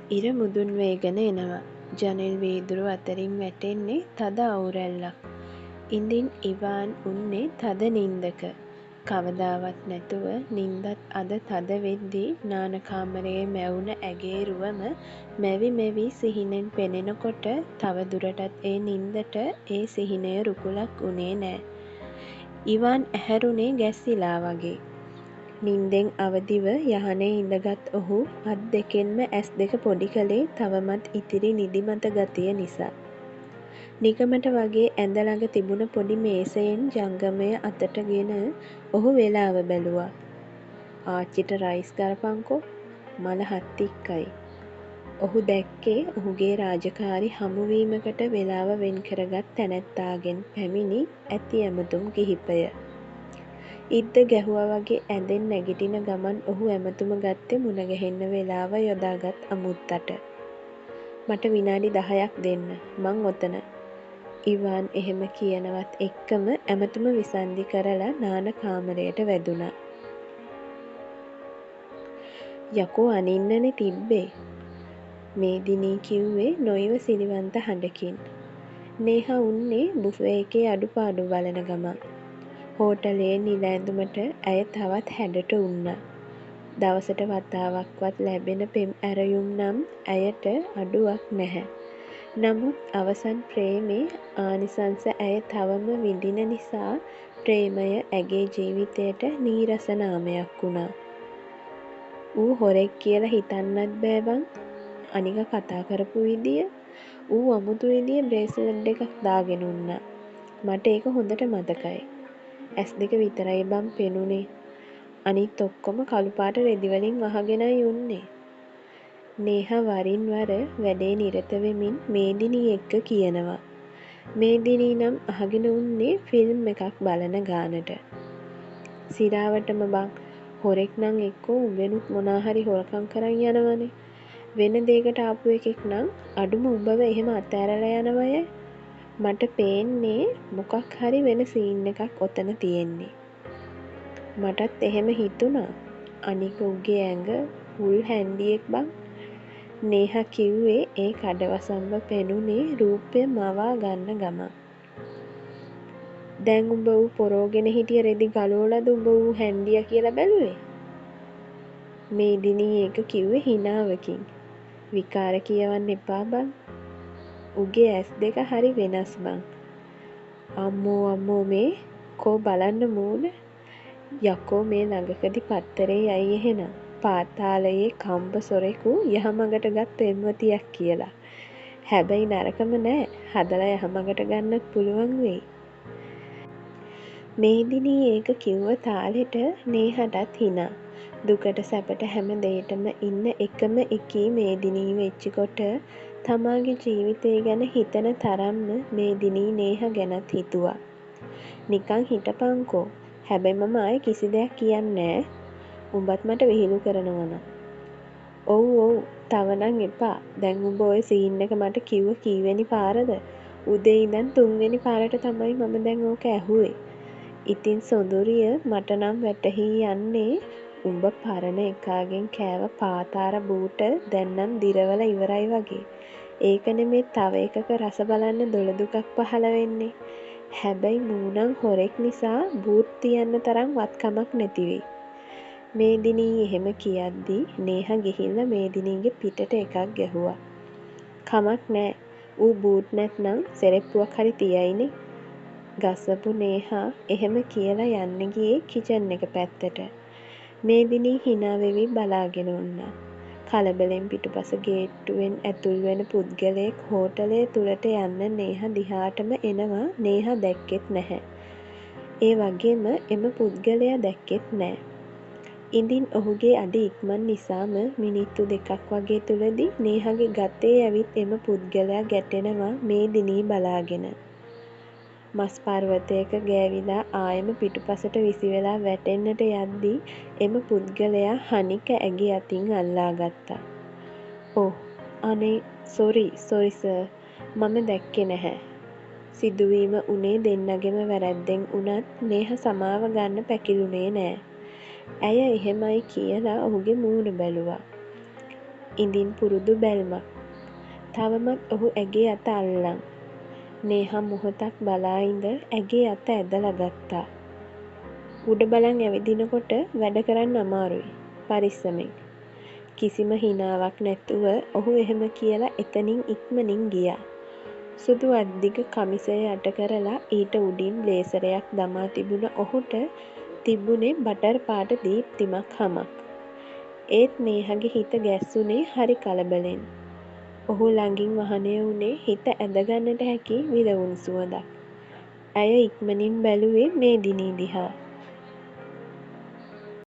ඉර මුදුන් වේගෙන එනවා. ජනෙල් වීදුරු අතරින් වැටෙන්නේ තද අවුරැල්ලක්. ඉඳින් ඉවාන් උන්නේ තද නින්දක. කවදාවත් නැතුව නින්දත් අද තද වෙද්දී නානකාමරයේ මැවුන ඇගේරුවම මැවි මැවි සිහිනෙන් පෙනෙනකොට තව දුරටත් ඒ නින්දට ඒ සිහිනය රුකුලක් වුණේ නෑ. ඉවාන් ඇහැරුනේ ගැස්සිලා වගේ. නින්දෙන් අවදිව යහනේ ඉඳගත් ඔහු අත් දෙකෙන්ම ඇස් දෙක පොඩි කළේ තවමත් ඉතිරි නිදිමත ගතිය නිසා. නිකමට වගේ ඇඳ ළඟ තිබුණ පොඩි මේසයෙන් ජංගමය අතටගෙන ඔහු වේලාව බැලුවා. ආච්චිට රයිස් ගරපන්කෝ, මල හත්තික්කයි. ඔහු දැක්කේ ඔහුගේ රාජකාරි හමුවීමකට වේලාව වෙන් කරගත් තැනැත්තාගෙන් පැමිණි ඇති ඇමතුම් කිහිපය. ඉද්ද ගැහුවා වගේ ඇඳෙන් නැගිටින ගමන් ඔහු ඇමතුම ගත්තේ මුණගැහෙන්න වේලාව යොදාගත් අමුත්තට. මට විනාඩි 10ක් දෙන්න, මං ඔතන. ඉවාන් එහෙම කියනවත් එක්කම ඇමතුම විසන්ධි කරලා නාන කාමරයට වැදුනා. යකෝ අනින්නනේ තිබ්බේ. මේදිනී කිව්වේ නොයිවසිලිවන්ත හඬකින්. නේහා උන්නේ බුෆේ එකේ අඩුපාඩු බලන ගමන්. හෝටලයේ නිල ඇඳුමට ඇය තවත් හැඩට උන්නා. දවසට වතාවක්වත් ලැබෙන පෙම් ඇරයුම් නම් ඇයට අඩුවක් නැහැ. නමුත් අවසන් ප්‍රේමේ ආනිසංස ඇය තවම විඳින නිසා ප්‍රේමය ඇගේ ජීවිතයට නීරස නාමයක් වුණා. ඌ හොරෙක් කියලා හිතන්නත් බෑ බං. අනික කතා කරපු විදිය, ඌ අමුතු විදිය බ්‍රේස්ලට් එකක් දාගෙන උන්නා. මට ඒක හොඳට මතකයි. ඇස් දෙක විතරයි බං පෙනුනේ. අනිත් ඔක්කොම කළු පාට රෙදි වලින් වහගෙනයි උන්නේ. නේහා වරින් වර වැඩේ නිරත වෙමින් මේදිනී එක්ක කියනවා. මේදිනී නම් අහගෙන උන්නේ ෆිල්ම් එකක් බලන ගානට. සිරාවටම බං, හොරෙක් නම් එක්කෝ උඹෙනුත් මොනාහරි හොරකම් කරන් යනවනේ. වෙන දේකට ආපු එකෙක් නම් අඩුම උඹව එහෙම අතෑරලා යනවය. මට පේන්නේ මොකක් හරි වෙන සීන් එකක් ඔතන තියෙන්නේ. මටත් එහෙම හිතුණා. අනික උගේ ඇඟ හුල් හැන්ඩියෙක් බං. නේහා කිව්වේ ඒ කඩවසම්ම පෙනුනේ රූපය මවා ගන්න ගමන්. දැන් උඹ ඌ පොරෝගෙන හිටිය රෙදි ගලවලද උඹ ඌ හැන්ඩිය කියලා බැලුවේ? මේදිනී ඒක කිව්වේ හිනාවකින්. විකාර කියවන්න එපා බං. උගේ ඇස් දෙක හරි වෙනස් බං. අම්මෝ මේ කෝ බලන්න මූණ. යකෝ මේ ළඟකදී පත්තරේ යයි එහෙනම් පාතාලයේ කම්බ සොරෙකු යහමගට ගත් පෙම්වතියක් කියලා. හැබැයි නරකම නෑ, හදලා යහමගට ගන්නත් පුළුවන් වෙයි. මේදිනී ඒක කිව්ව තාලෙට නේහටත් හිනා. දුකට සැපට හැම දෙයටම ඉන්න එකම එකී මේදිනී වෙච්චිකොට තමාගේ ජීවිතය ගැන හිතන තරම්ම මේදිනී නේහා ගැනත් හිතුවා. නිකන් හිටපන්කෝ. හැබැයි මම ආයේ කිසි දෙයක් කියන්නේ නෑ. උඹත් මට විහිළු කරනවා නම්. ඔව් තව නම් එපා. දැන් උඹ ඔය සීන් එක මට කිව්ව කීවෙනි පාරද? උදේ ඉඳන් 3 වෙනි පාරට තමයි මම දැන් ඕක ඇහුවේ. ඉතින් සොඳුරිය මට නම් වැටහි යන්නේ උඹ පරණ එකාගෙන් කෑව පාතාර බූට දැන් නම් දිරවල ඉවරයි වගේ. ඒකනේ මේ තව එකක රස බලන්න දොළ දුකක් පහළ වෙන්නේ. හැබැයි මූණන් හොරෙක් නිසා බූට් තියන්න තරම් වත්කමක් නැති වෙයි. මේදිනී එහෙම කියද්දි නේහා ගිහිල්ලා මේදිනීගේ පිටට එකක් ගැහුවා. කමක් නෑ. ඌ බූට් නැත්නම් සෙරෙප්පුවක් හරි තියයිනේ. ගස්සපු නේහා එහෙම කියලා යන්න ගියේ කිචන් එක පැත්තට. මේදිනී hina වෙවි බලාගෙන උන්නා. කලබලෙන් පිටුපස ගේට්ටුවෙන් ඇතුල් වෙන පුද්ගලයෙක් හෝටලය තුලට යන්න නේහා දිහාටම එනවා නේහා දැක්කෙත් නැහැ. ඒ වගේම එම පුද්ගලයා දැක්කෙත් නෑ. ඉඳින් ඔහුගේ අඩි ඉක්මන් නිසාම මිනිත්තු 2ක් වගේ තුලදී නේහාගේ ගතේ ඇවිත් එම පුද්ගලයා ගැටෙනවා මේදිනී බලාගෙන. මස් පර්වතයක ගෑවිලා ආයෙම පිටුපසට විසිවෙලා වැටෙන්නට යද්දී එම පුද්ගලයා හනික ඇගේ අතින් අල්ලා ගත්තා. "ඔහ් අනේ සොරි සර්. මම දැක්කේ නැහැ." සිදුවීම උනේ දෙන්නගෙම වැරැද්දෙන් වුණත් නේහා සමාව ගන්න පැකිලුනේ නෑ. ඇය එහෙමයි කියලා ඔහුගේ මූණ බැලුවා. ඉඳින් පුරුදු බැල්මක්. තවමත් ඔහු ඇගේ අත අල්ලන්. නේහා මොහොතක් බලා ඉඳ ඇගේ අත ඇදලා ගත්තා. උඩ බලන් ඇවිදිනකොට වැඩ කරන්න අමාරුයි. පරිස්සමෙන්. කිසිම හිනාවක් නැතුව ඔහු එහෙම කියලා එතනින් ඉක්මනින් ගියා. සුදු අත්දිග කමිසය යට කරලා ඊට උඩින් බ්ලේසරයක් දමා තිබුණ ඔහුට තිබුණේ බටර් පාට දීප්තිමත් හමක්. ඒත් නේහගේ හිත ගැස්සුනේ හරි කලබලෙන්. ඔහු ළඟින් වහනය වුණේ හිත ඇදගන්නට හැකි විරවුන් සුවඳක්. ඇය ඉක්මනින් බැලුවේ මේදිනී දිහා.